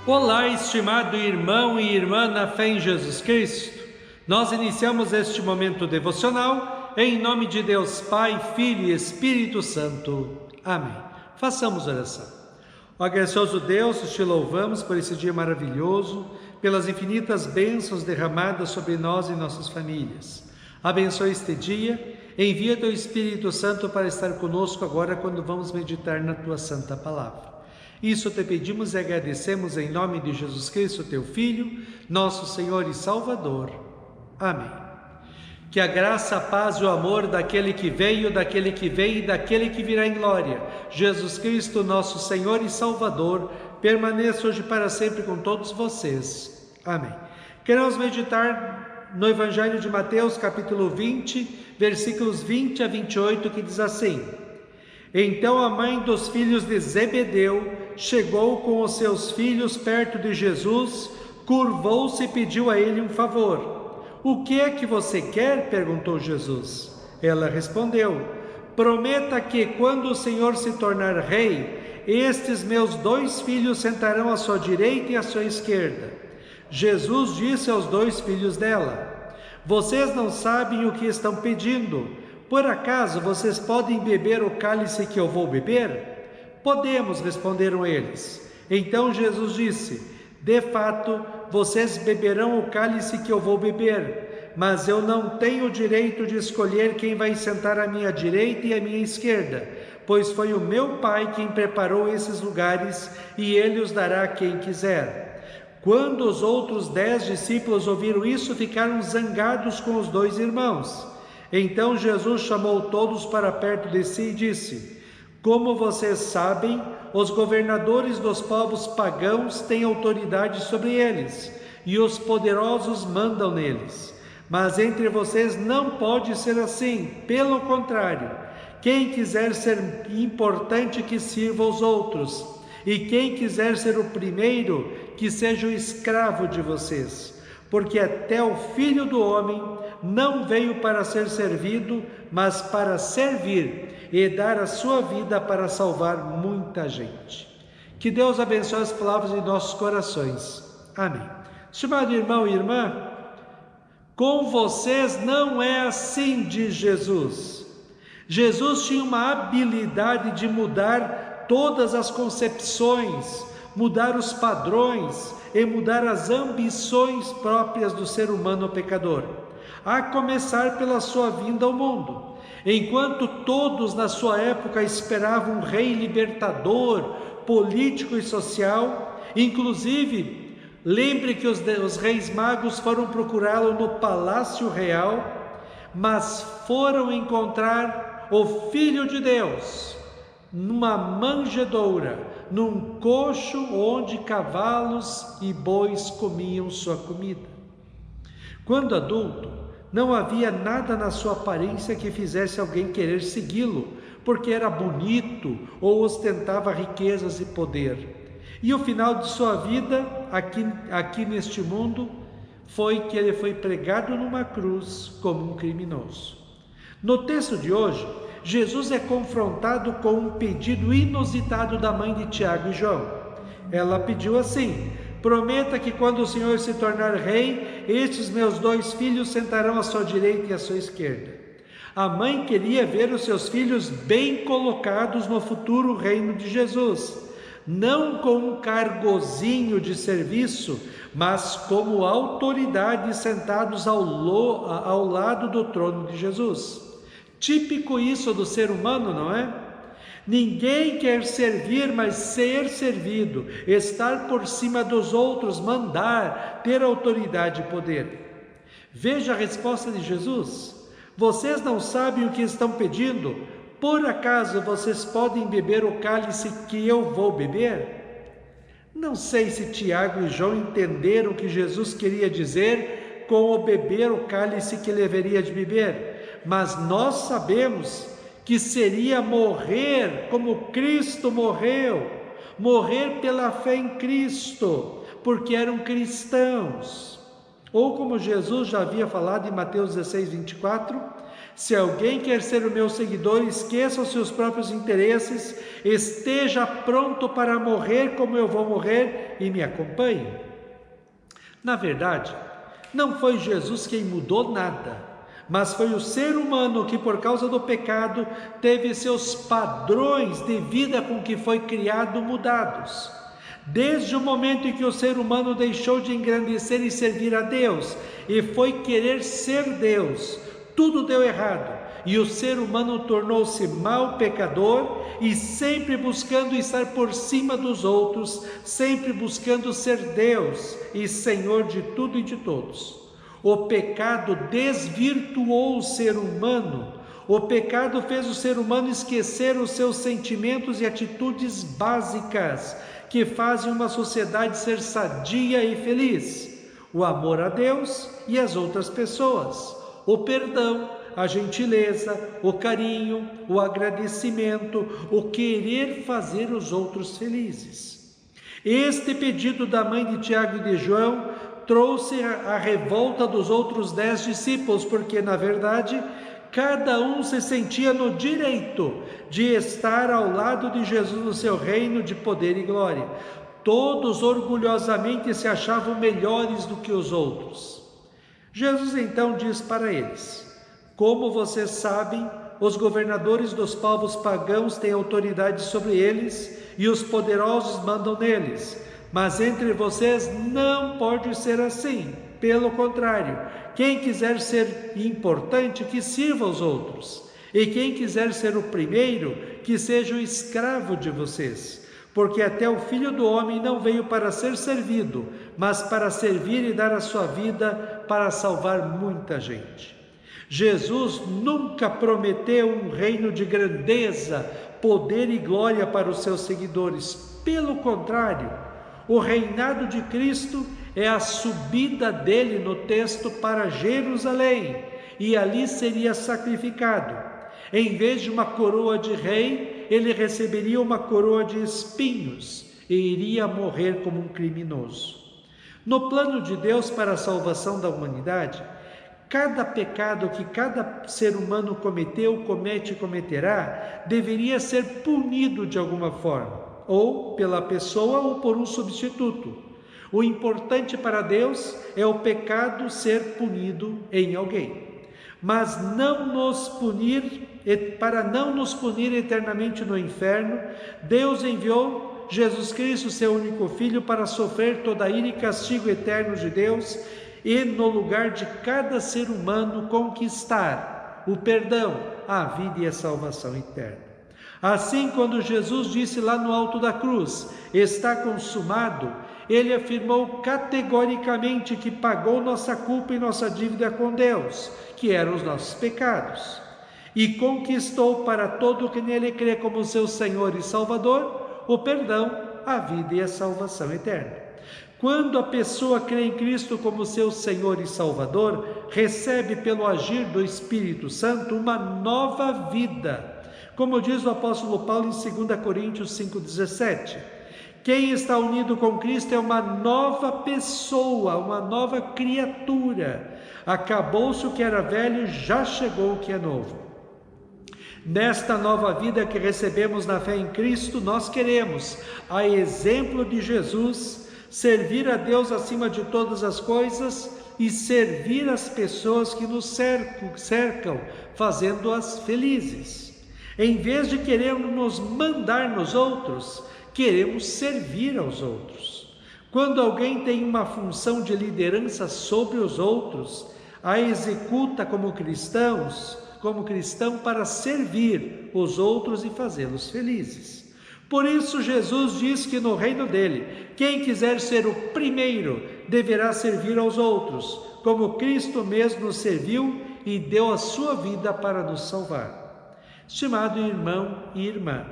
Olá, estimado irmão e irmã na fé em Jesus Cristo. Nós iniciamos este momento devocional em nome de Deus Pai, Filho e Espírito Santo. Amém. Façamos oração. Ó gracioso Deus, te louvamos por esse dia maravilhoso, pelas infinitas bênçãos derramadas sobre nós e nossas famílias. Abençoe este dia, envia teu Espírito Santo para estar conosco agora quando vamos meditar na tua santa palavra. Isso te pedimos e agradecemos em nome de Jesus Cristo, teu Filho, nosso Senhor e Salvador. Amém. Que a graça, a paz e o amor daquele que veio, daquele que vem e daquele que virá em glória, Jesus Cristo, nosso Senhor e Salvador, permaneça hoje para sempre com todos vocês. Amém. Queremos meditar no Evangelho de Mateus, capítulo 20, versículos 20 a 28, que diz assim: Então a mãe dos filhos de Zebedeu chegou com os seus filhos perto de Jesus, curvou-se e pediu a ele um favor. O que é que você quer? Perguntou Jesus. Ela respondeu: Prometa que, quando o Senhor se tornar rei, estes meus 2 filhos sentarão à sua direita e à sua esquerda. Jesus disse aos 2 filhos dela: Vocês não sabem o que estão pedindo. Por acaso vocês podem beber o cálice que eu vou beber? Podemos, responderam eles. Então Jesus disse: De fato, vocês beberão o cálice que eu vou beber, mas eu não tenho o direito de escolher quem vai sentar à minha direita e à minha esquerda, pois foi o meu Pai quem preparou esses lugares e ele os dará a quem quiser. Quando os outros 10 discípulos ouviram isso, ficaram zangados com os 2 irmãos. Então Jesus chamou todos para perto de si e disse: Como vocês sabem, os governadores dos povos pagãos têm autoridade sobre eles, e os poderosos mandam neles. Mas entre vocês não pode ser assim, pelo contrário. Quem quiser ser importante, que sirva aos outros, e quem quiser ser o primeiro, que seja o escravo de vocês. Porque até o Filho do Homem não veio para ser servido, mas para servir e dar a sua vida para salvar muita gente. Que Deus abençoe as palavras em nossos corações. Amém. Estimado irmão e irmã, com vocês não é assim, diz Jesus. Jesus tinha uma habilidade de mudar todas as concepções, mudar os padrões e mudar as ambições próprias do ser humano pecador, a começar pela sua vinda ao mundo. Enquanto todos na sua época esperavam um rei libertador, político e social, inclusive, lembre que os reis magos foram procurá-lo no palácio real, mas foram encontrar o Filho de Deus numa manjedoura, num coxo onde cavalos e bois comiam sua comida. Quando adulto, não havia nada na sua aparência que fizesse alguém querer segui-lo, porque era bonito ou ostentava riquezas e poder. E o final de sua vida, aqui neste mundo, foi que ele foi pregado numa cruz como um criminoso. No texto de hoje, Jesus é confrontado com um pedido inusitado da mãe de Tiago e João. Ela pediu assim: Prometa que quando o Senhor se tornar rei, estes meus 2 filhos sentarão à sua direita e à sua esquerda. A mãe queria ver os seus filhos bem colocados no futuro reino de Jesus, não com um cargozinho de serviço, mas como autoridade sentados ao lado do trono de Jesus. Típico isso do ser humano, não é? Ninguém quer servir, mas ser servido, estar por cima dos outros, mandar, ter autoridade e poder. Veja a resposta de Jesus: Vocês não sabem o que estão pedindo? Por acaso vocês podem beber o cálice que eu vou beber? Não sei se Tiago e João entenderam o que Jesus queria dizer com o beber o cálice que ele haveria de beber, mas nós sabemos que seria morrer como Cristo morreu, morrer pela fé em Cristo, porque eram cristãos. Ou como Jesus já havia falado em Mateus 16, 24, Se alguém quer ser o meu seguidor, esqueça os seus próprios interesses, esteja pronto para morrer como eu vou morrer e me acompanhe. Na verdade, não foi Jesus quem mudou nada, mas foi o ser humano que, por causa do pecado, teve seus padrões de vida com que foi criado mudados. Desde o momento em que o ser humano deixou de engrandecer e servir a Deus e foi querer ser Deus, tudo deu errado e o ser humano tornou-se mau pecador e sempre buscando estar por cima dos outros, sempre buscando ser Deus e Senhor de tudo e de todos. O pecado desvirtuou o ser humano. O pecado fez o ser humano esquecer os seus sentimentos e atitudes básicas que fazem uma sociedade ser sadia e feliz: o amor a Deus e às outras pessoas, o perdão, a gentileza, o carinho, o agradecimento, o querer fazer os outros felizes. Este pedido da mãe de Tiago e de João trouxe a revolta dos outros 10 discípulos, porque na verdade cada um se sentia no direito de estar ao lado de Jesus no seu reino de poder e glória. Todos orgulhosamente se achavam melhores do que os outros. Jesus então diz para eles: como vocês sabem, os governadores dos povos pagãos têm autoridade sobre eles e os poderosos mandam neles. Mas entre vocês não pode ser assim. Pelo contrário, quem quiser ser importante, que sirva aos outros. E quem quiser ser o primeiro, que seja o escravo de vocês. Porque até o Filho do Homem não veio para ser servido, mas para servir e dar a sua vida para salvar muita gente. Jesus nunca prometeu um reino de grandeza, poder e glória para os seus seguidores. Pelo contrário, o reinado de Cristo é a subida dele no texto para Jerusalém, e ali seria sacrificado. Em vez de uma coroa de rei, ele receberia uma coroa de espinhos e iria morrer como um criminoso. No plano de Deus para a salvação da humanidade, cada pecado que cada ser humano cometeu, comete e cometerá, deveria ser punido de alguma forma, ou pela pessoa ou por um substituto. O importante para Deus é o pecado ser punido em alguém, mas para não nos punir eternamente no inferno, Deus enviou Jesus Cristo, seu único Filho, para sofrer toda a ira e castigo eterno de Deus e no lugar de cada ser humano conquistar o perdão, a vida e a salvação eterna. Assim, quando Jesus disse lá no alto da cruz: está consumado, ele afirmou categoricamente que pagou nossa culpa e nossa dívida com Deus, que eram os nossos pecados, e conquistou para todo o que nele crê como seu Senhor e Salvador o perdão, a vida e a salvação eterna. Quando a pessoa crê em Cristo como seu Senhor e Salvador, recebe pelo agir do Espírito Santo uma nova vida. Como diz o apóstolo Paulo em 2 Coríntios 5,17, quem está unido com Cristo é uma nova pessoa, uma nova criatura. Acabou-se o que era velho, já chegou o que é novo. Nesta nova vida que recebemos na fé em Cristo, nós queremos, a exemplo de Jesus, servir a Deus acima de todas as coisas e servir as pessoas que nos cercam, fazendo-as felizes. Em vez de querermos nos mandar nos outros, queremos servir aos outros. Quando alguém tem uma função de liderança sobre os outros, a executa como cristão para servir os outros e fazê-los felizes. Por isso Jesus diz que no reino dele, quem quiser ser o primeiro deverá servir aos outros, como Cristo mesmo nos serviu e deu a sua vida para nos salvar. Estimado irmão e irmã,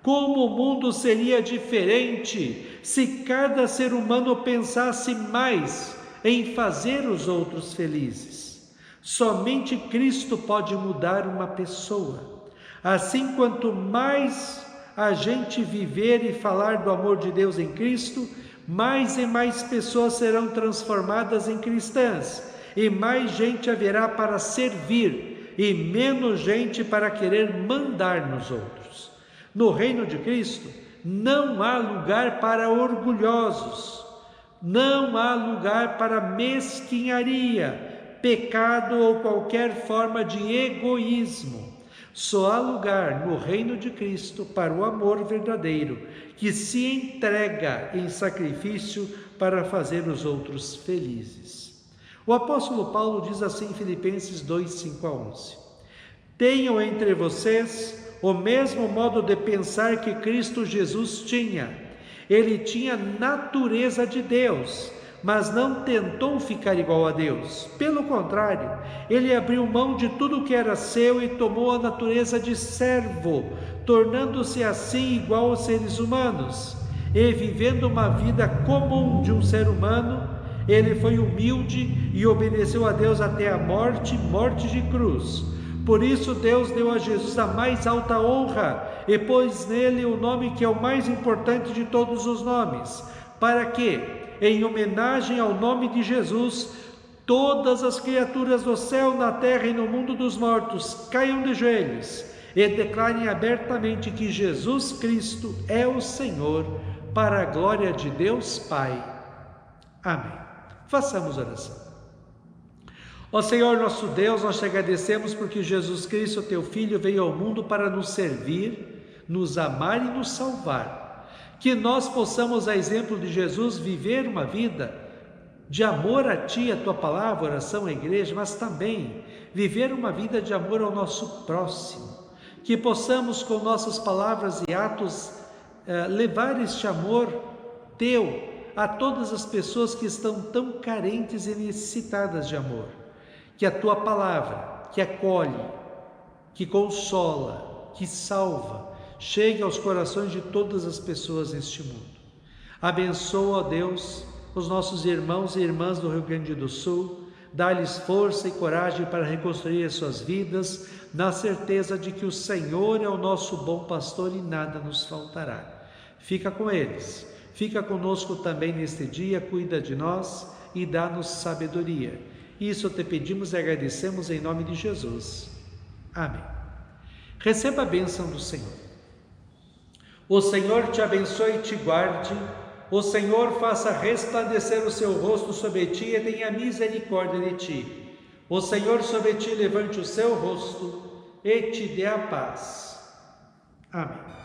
como o mundo seria diferente se cada ser humano pensasse mais em fazer os outros felizes. Somente Cristo pode mudar uma pessoa. Assim, quanto mais a gente viver e falar do amor de Deus em Cristo, mais e mais pessoas serão transformadas em cristãs, e mais gente haverá para servir, e menos gente para querer mandar nos outros. No reino de Cristo, não há lugar para orgulhosos, não há lugar para mesquinharia, pecado ou qualquer forma de egoísmo. Só há lugar no reino de Cristo para o amor verdadeiro, que se entrega em sacrifício para fazer os outros felizes. O apóstolo Paulo diz assim em Filipenses 2, 5 a 11: Tenham entre vocês o mesmo modo de pensar que Cristo Jesus tinha. Ele tinha natureza de Deus, mas não tentou ficar igual a Deus. Pelo contrário, ele abriu mão de tudo que era seu e tomou a natureza de servo, tornando-se assim igual aos seres humanos. E vivendo uma vida comum de um ser humano, ele foi humilde e obedeceu a Deus até a morte, morte de cruz. Por isso Deus deu a Jesus a mais alta honra e pôs nele o nome que é o mais importante de todos os nomes, para que, em homenagem ao nome de Jesus, todas as criaturas do céu, na terra e no mundo dos mortos caiam de joelhos e declarem abertamente que Jesus Cristo é o Senhor, para a glória de Deus Pai. Amém. Façamos oração. Ó Senhor nosso Deus, nós te agradecemos porque Jesus Cristo, teu Filho, veio ao mundo para nos servir, nos amar e nos salvar. Que nós possamos, a exemplo de Jesus, viver uma vida de amor a Ti, a Tua palavra, oração à igreja, mas também viver uma vida de amor ao nosso próximo. Que possamos, com nossas palavras e atos, levar este amor Teu a todas as pessoas que estão tão carentes e necessitadas de amor. Que a Tua palavra, que acolhe, que consola, que salva, chegue aos corações de todas as pessoas neste mundo. Abençoa, ó Deus, os nossos irmãos e irmãs do Rio Grande do Sul, dá-lhes força e coragem para reconstruir as suas vidas, na certeza de que o Senhor é o nosso bom pastor e nada nos faltará. Fica com eles, fica conosco também neste dia, cuida de nós e dá-nos sabedoria. Isso te pedimos e agradecemos em nome de Jesus. Amém. Receba a bênção do Senhor. O Senhor te abençoe e te guarde. O Senhor faça resplandecer o seu rosto sobre ti e tenha misericórdia de ti. O Senhor sobre ti levante o seu rosto e te dê a paz. Amém.